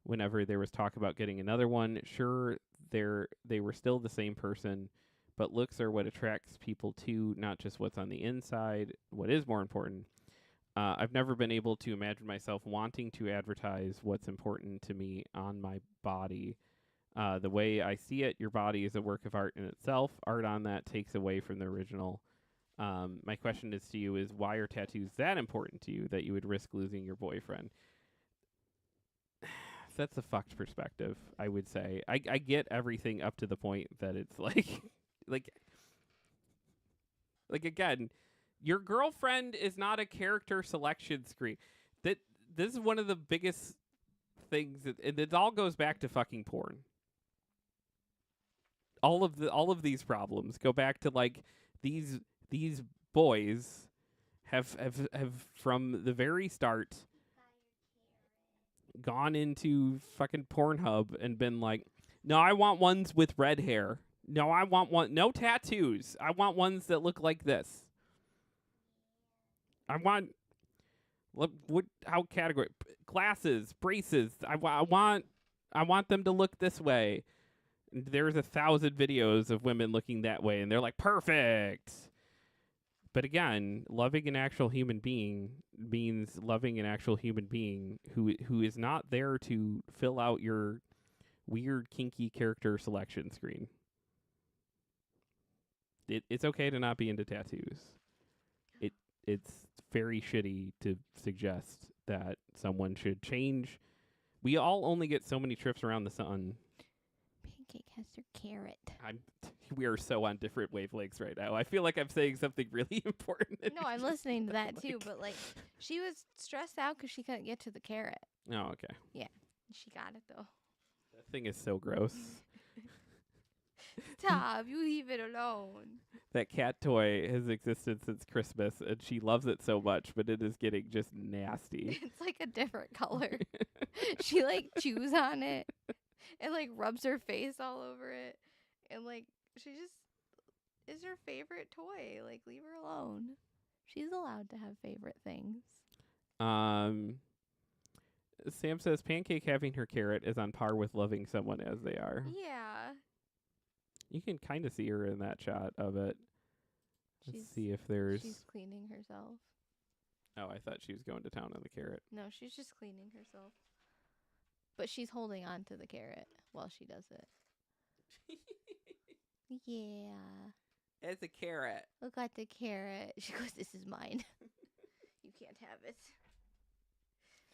whenever there was talk about getting another one. Sure, they were still the same person, but looks are what attracts people to, not just what's on the inside. What is more important? I've never been able to imagine myself wanting to advertise what's important to me on my body. The way I see it, your body is a work of art in itself. Art on that takes away from the original. My question is to you is, why are tattoos that important to you that you would risk losing your boyfriend? That's a fucked perspective, I would say. I get everything up to the point that it's like, like again, your girlfriend is not a character selection screen. This is one of the biggest things, and it all goes back to fucking porn. All of these problems go back to like these boys have from the very start gone into fucking Pornhub and been like, no, I want ones with red hair. No, I want no tattoos. I want ones that look like this. I want how category glasses, braces. I want them to look this way. There's 1,000 videos of women looking that way, and they're like perfect. But again, loving an actual human being means loving an actual human being who is not there to fill out your weird, kinky character selection screen. It's okay to not be into tattoos. It's very shitty to suggest that someone should change. We all only get so many trips around the sun. Pancake has her carrot. We are so on different wavelengths right now. I feel like I'm saying something really important. No, I'm listening to that too, but like she was stressed out because she couldn't get to the carrot. Oh, okay. Yeah, she got it though. That thing is so gross. Stop, you leave it alone. That cat toy has existed since Christmas, and she loves it so much, but it is getting just nasty. It's like a different color. She like chews on it and like rubs her face all over it. and like she just is her favorite toy. Like, leave her alone. She's allowed to have favorite things. Sam says Pancake having her carrot is on par with loving someone as they are. Yeah. You can kind of see her in that shot of it. Let's see if there's... She's cleaning herself. Oh, I thought she was going to town on the carrot. No, she's just cleaning herself. But she's holding on to the carrot while she does it. Yeah. It's a carrot. Look at the carrot. She goes, this is mine. You can't have it.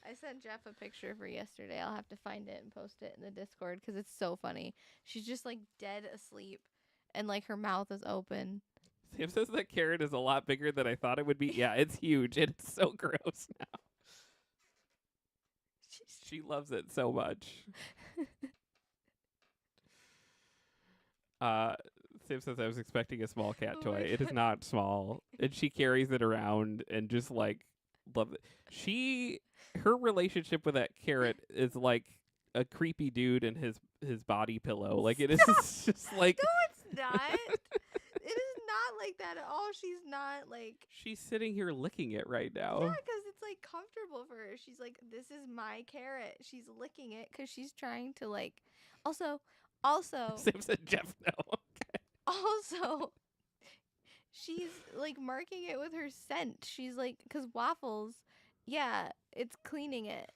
I sent Jeff a picture of her yesterday. I'll have to find it and post it in the Discord because it's so funny. She's just like dead asleep and like her mouth is open. Sam says that carrot is a lot bigger than I thought it would be. Yeah, it's huge. It's so gross now. She loves it so much. Sam says I was expecting a small cat toy. It is not small. And she carries it around and just like love it. Her relationship with that carrot is like a creepy dude and his body pillow. Like it is just like no, it's not. It is not like that at all. She's not like... She's sitting here licking it right now. Yeah, because it's like comfortable for her. She's like, this is my carrot. She's licking it because she's trying to like... Also... Sam said Jeff, no. Okay. Also, she's like marking it with her scent. She's like... Because Waffles, yeah, it's cleaning it.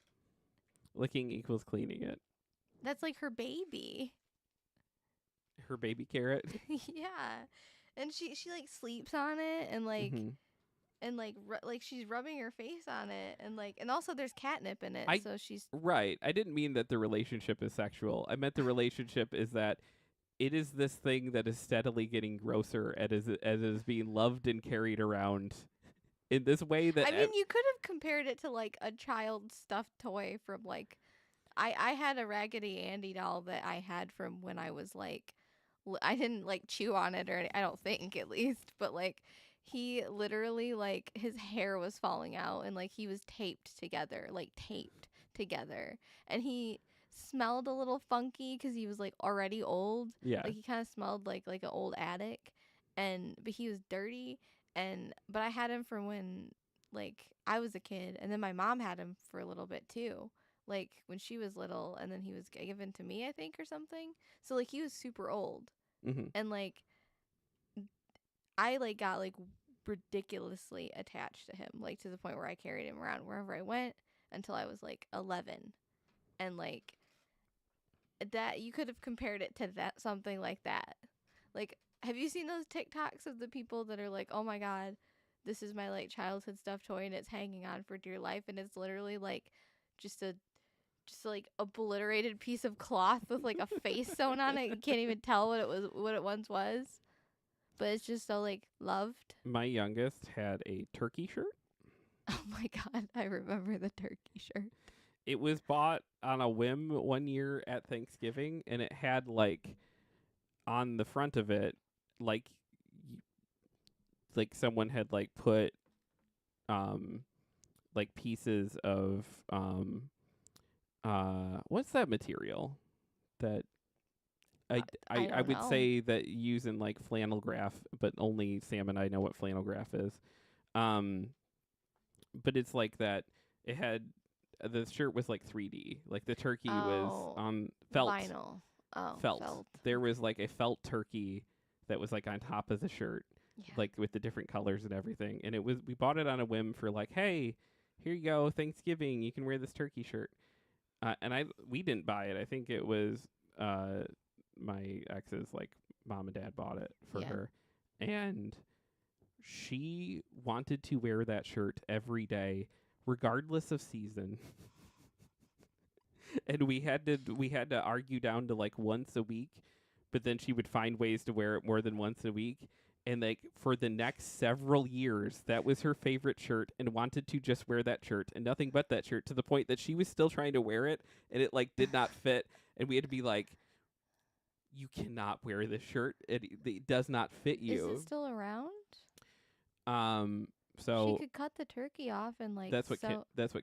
Licking equals cleaning it. That's like her baby. Her baby carrot? Yeah. And she like sleeps on it and like and like like she's rubbing her face on it and also there's catnip in it, so she's right. I didn't mean that the relationship is sexual. I meant the relationship is that it is this thing that is steadily getting grosser as it is being loved and carried around in this way that I mean, you could have compared it to like a child stuffed toy from like I had a Raggedy Andy doll that I had from when I was like I didn't like chew on it or I don't think at least, but like he literally like his hair was falling out and like he was taped together and he smelled a little funky because he was like already old. Yeah, like he kind of smelled like an old attic, but he was dirty but I had him from when like I was a kid, and then my mom had him for a little bit too, like when she was little, and then he was given to me, I think, or something. So like he was super old, and like I like got like ridiculously attached to him, like to the point where I carried him around wherever I went until I was like 11, and like that you could have compared it to that, something like that. Like, have you seen those TikToks of the people that are like, oh my god, this is my like childhood stuffed toy and it's hanging on for dear life, and it's literally like just like obliterated piece of cloth with like a face sewn on it. You can't even tell what it once was, but it's just so like loved. My youngest had a turkey shirt. Oh my god, I remember the turkey shirt. It was bought on a whim one year at Thanksgiving, and it had like on the front of it like someone had like put like pieces of what's that material that I would say that using like flannel graph, but only Sam and I know what flannel graph is. But it's like that. It had the shirt was like 3D. Like the turkey was on felt vinyl. Oh, felt. There was like a felt turkey that was like on top of the shirt, like with the different colors and everything. And we bought it on a whim for like, hey, here you go, Thanksgiving, you can wear this turkey shirt. And we didn't buy it. I think it was my ex's like mom and dad bought it for her, and she wanted to wear that shirt every day, regardless of season. And we had to argue down to like once a week, but then she would find ways to wear it more than once a week. And like for the next several years, that was her favorite shirt, and wanted to just wear that shirt and nothing but that shirt, to the point that she was still trying to wear it and it like did not fit. And we had to be like, you cannot wear this shirt. It does not fit you. Is it still around? So she could cut the turkey off and like. That's what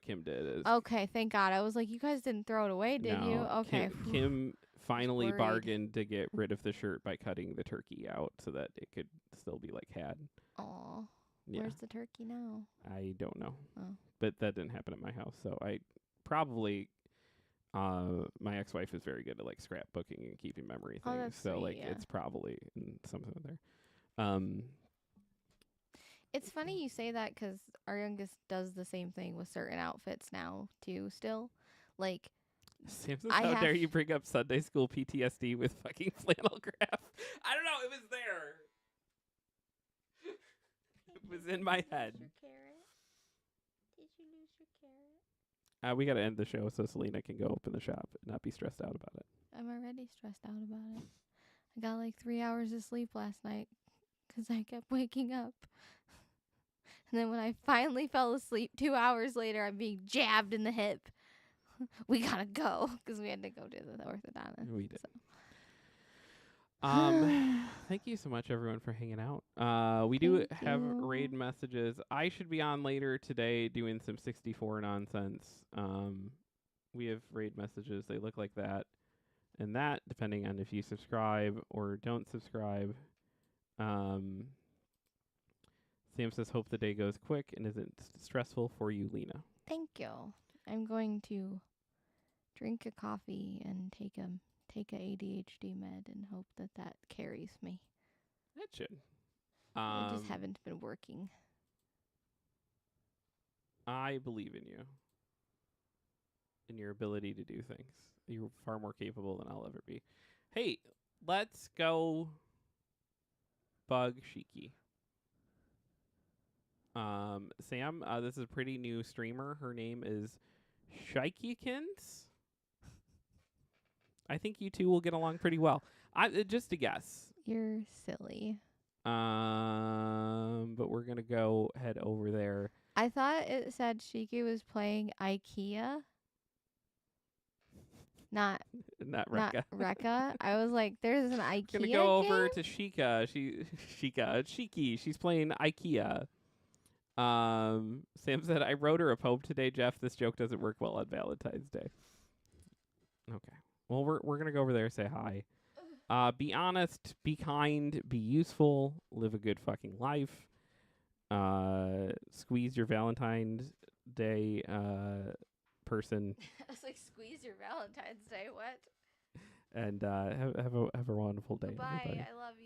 Kim did. Okay, thank God. I was like, you guys didn't throw it away, did you? Okay. Kim finally worried. bargained to get rid of the shirt by cutting the turkey out so that it could still be like had. Aw. Yeah. Where's the turkey now? I don't know. Oh. But that didn't happen at my house. So I probably my ex-wife is very good at like scrapbooking and keeping memory things. That's so sweet, like yeah. it's probably in something there. It's funny you say that 'cause our youngest does the same thing with certain outfits now too. Still, like Sam says, how dare you bring up Sunday school PTSD with fucking flannel graph? I don't know. It was there. It was in my head. Did you lose your carrot? We got to end the show so Selena can go open the shop and not be stressed out about it. I'm already stressed out about it. I got like 3 hours of sleep last night 'cause I kept waking up. And then when I finally fell asleep 2 hours later, I'm being jabbed in the hip. We gotta go 'cause we had to go to the orthodontist. We did. So. Thank you so much, everyone, for hanging out. We do have raid messages. I should be on later today doing some 64 nonsense. We have raid messages. They look like that. And that, depending on if you subscribe or don't subscribe. Sam says, hope the day goes quick and isn't stressful for you, Lena. Thank you. I'm going to drink a coffee and take a ADHD med and hope that carries me. That should. I just haven't been working. I believe in you. In your ability to do things. You're far more capable than I'll ever be. Hey, let's go bug Shiki. Sam, this is a pretty new streamer. Her name is Shikikins. I think you two will get along pretty well. Just a guess. You're silly. But we're gonna go head over there. I thought it said Shiki was playing IKEA. Not Rekka. I was like, there's an IKEA. Gonna go over to Shika. Shiki. She's playing IKEA. Sam said, I wrote her a poem today, Jeff. This joke doesn't work well on Valentine's Day. Okay. Well, we're gonna go over there and say hi. Be honest, be kind, be useful, live a good fucking life. Squeeze your Valentine's Day person. I was like, squeeze your Valentine's Day. What? And have a wonderful day. Bye. Everybody. I love